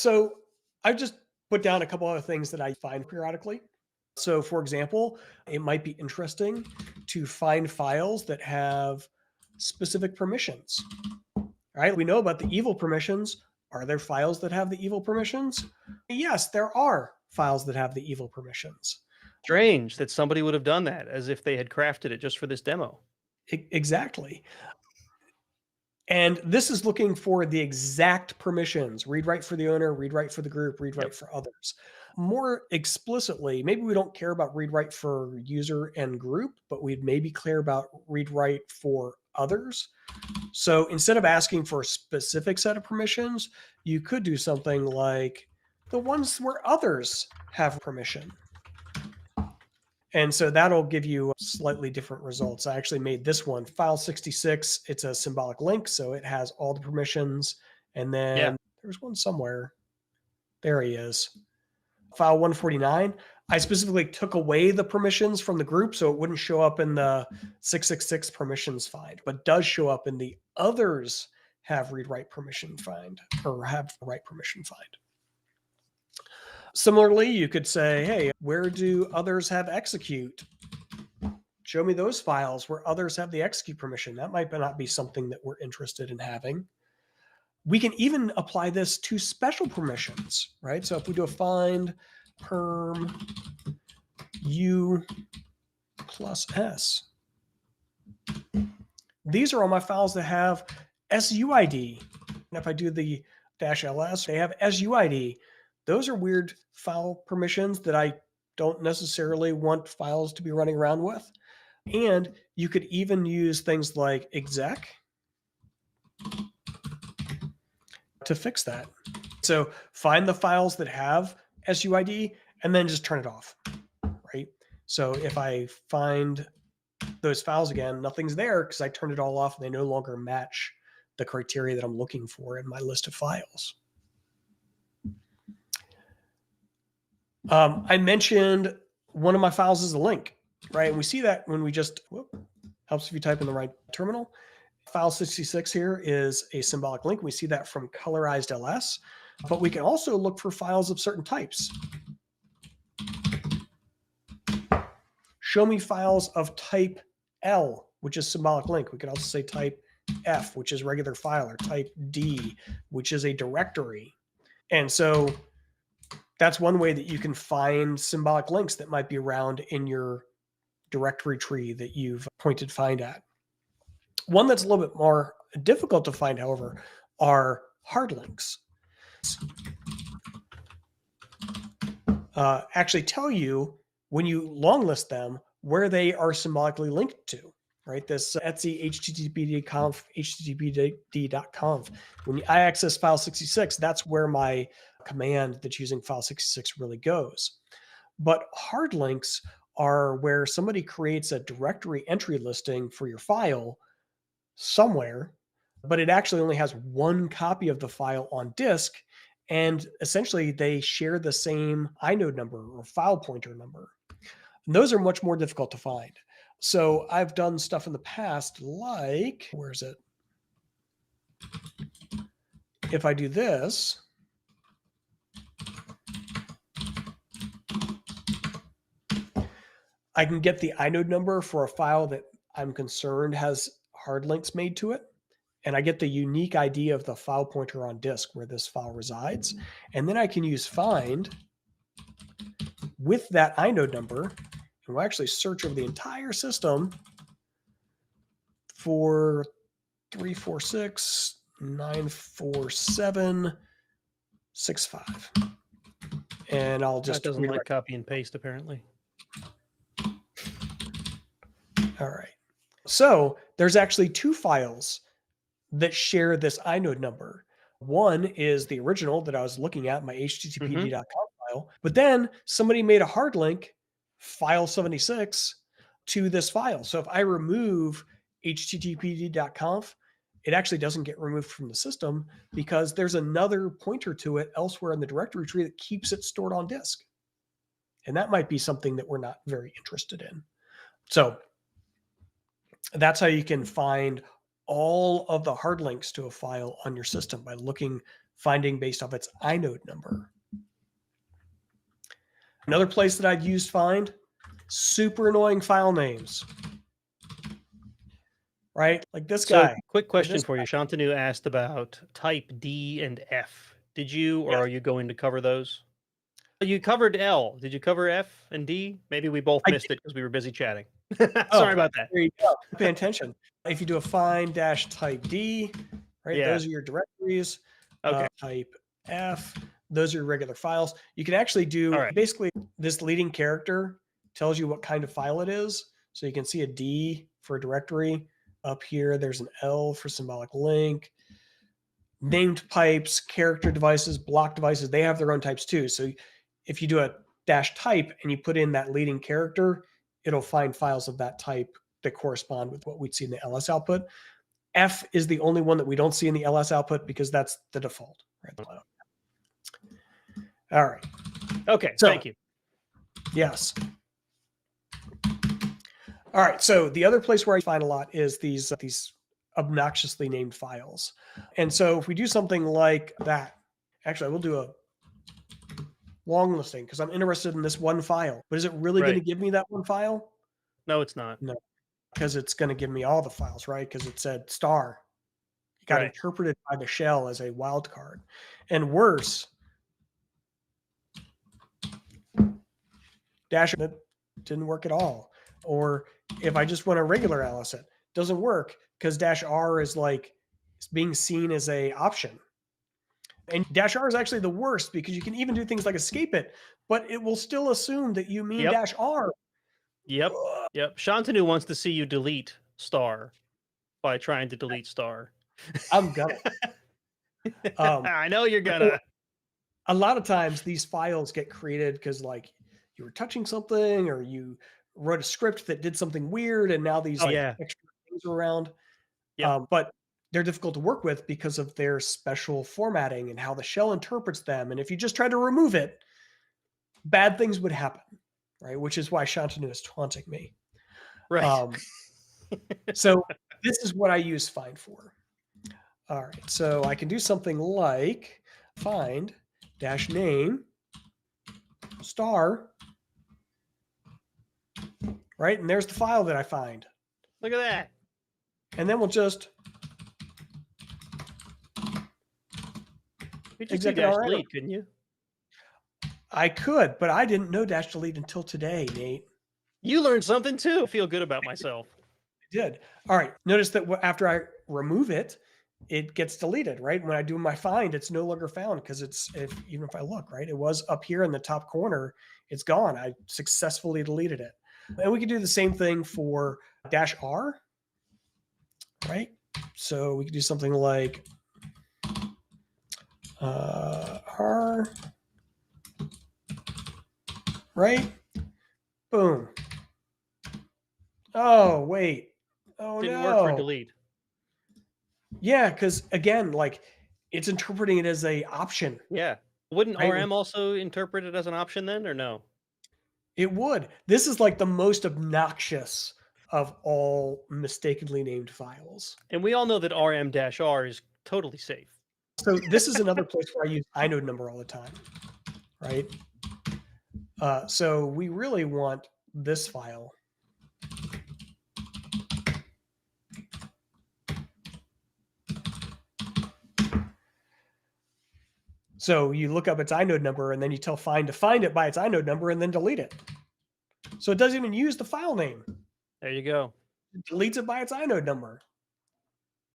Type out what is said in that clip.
So I've just put down a couple other things that I find periodically. So, for example, it might be interesting to find files that have specific permissions. Right? We know about the evil permissions. Are there files that have the evil permissions? Yes, there are files that have the evil permissions. Strange that somebody would have done that as if they had crafted it just for this demo. Exactly. And this is looking for the exact permissions: read write for the owner, read write for the group, read Yep. write for others. More explicitly, maybe we don't care about read write for user and group, but we'd maybe care about read write for others. So instead of asking for a specific set of permissions, you could do something like the ones where others have permission. And so that'll give you slightly different results. I actually made this one, file 66. It's a symbolic link, so it has all the permissions. And Yeah. then there's one somewhere. There he is. File 149. I specifically took away the permissions from the group so it wouldn't show up in the 666 permissions find, but does show up in the others have read write permission find, or have write permission find. Similarly, you could say, hey, where do others have execute? Show me those files where others have the execute permission. That might not be something that we're interested in having. We can even apply this to special permissions, right? So if we do a find perm u plus s, these are all my files that have SUID. And if I do the -ls, they have SUID. Those are weird file permissions that I don't necessarily want files to be running around with. And you could even use things like exec to fix that. So find the files that have SUID and then just turn it off, right? So if I find those files again, nothing's there because I turned it all off and they no longer match the criteria that I'm looking for in my list of files. I mentioned one of my files is a link, right? And we see that when we just, helps if you type in the right terminal. File 66 here is a symbolic link. We see that from colorized ls, but we can also look for files of certain types. Show me files of type L, which is symbolic link. We could also say type F, which is regular file, or type D, which is a directory. And so that's one way that you can find symbolic links that might be around in your directory tree that you've pointed find at. One that's a little bit more difficult to find, however, are hard links. Actually tell you when you long list them where they are symbolically linked to, right? This Etsy httpd.conf, httpd.conf. When I access file 66, that's where my command that's using file 66 really goes. But hard links are where somebody creates a directory entry listing for your file somewhere, but it actually only has one copy of the file on disk. And essentially, they share the same inode number or file pointer number. And those are much more difficult to find. So I've done stuff in the past like, where is it? If I do this, I can get the inode number for a file that I'm concerned has hard links made to it. And I get the unique ID of the file pointer on disk where this file resides. And then I can use find with that inode number, and we'll actually search over the entire system for 346-947-65. And I'll That just doesn't like redirect. copy and paste, apparently. All right. So there's actually two files that share this inode number. One is the original that I was looking at, my httpd.conf file, but then somebody made a hard link, file 76, to this file. So if I remove httpd.conf, it actually doesn't get removed from the system because there's another pointer to it elsewhere in the directory tree that keeps it stored on disk. And that might be something that we're not very interested in. So that's how you can find all of the hard links to a file on your system, by looking finding based off its inode number. Another place that I've used find, super annoying file names. Right? Like this So, guy. quick question This for you. Shantanu asked about type D and F. Did you, or Yes. are you going to cover those? You covered L. Did you cover F and D? Maybe we both missed it because we were busy chatting. Sorry about that. There you go. Pay attention. If you do a find dash type D, right? Yeah. Those are your directories. Okay. Type F, those are your regular files. You can actually do All right. basically this leading character tells you what kind of file it is. So you can see a D for a directory. Up here, there's an L for symbolic link. Named pipes, character devices, block devices, they have their own types too. So if you do a dash type and you put in that leading character, it'll find files of that type that correspond with what we'd see in the LS output. F is the only one that we don't see in the LS output because that's the default. Right? All right. Okay. So, thank you. Yes. All right. So the other place where I find a lot is these obnoxiously named files. And so if we do something like that, actually, I will do a long listing because I'm interested in this one file. But is it really going to give me that one file? No, it's not. No, because it's going to give me all the files, right? Because it said star. It got interpreted by the shell as a wildcard. And worse, dash it didn't work at all. Or if I just want a regular LS, it doesn't work because dash R is like it's being seen as a option. And dash R is actually the worst because you can even do things like escape it, but it will still assume that you mean dash R. Yep. Shantanu wants to see you delete star by trying to delete star. I'm gonna. I know you're gonna. A lot of times these files get created because like you were touching something or you wrote a script that did something weird and now these extra things are around. But they're difficult to work with because of their special formatting and how the shell interprets them. And if you just try to remove it, bad things would happen, right? Which is why Shantanu is taunting me. Right. So this is what I use find for. All right. So I can do something like find dash name star, right? And there's the file that I find. Look at that. And then we'll just do dash delete, couldn't you? I could, but I didn't know dash delete until today, Nate. You learned something too. I feel good about myself. I did. All right. Notice that after I remove it, it gets deleted, right? When I do my find, it's no longer found because even if I look, right, it was up here in the top corner. It's gone. I successfully deleted it. And we can do the same thing for dash R, right? So we can do something like R, right? Boom. Oh, wait. Oh, Didn't no. work for delete. Yeah, because again, like it's interpreting it as a option. Yeah. Wouldn't RM also interpret it as an option then, or no? It would. This is like the most obnoxious of all mistakenly named files. And we all know that RM-R is totally safe. So this is another place where I use inode number all the time, right? So we really want this file. So you look up its inode number and then you tell find to find it by its inode number and then delete it. So it doesn't even use the file name. There you go. It deletes it by its inode number.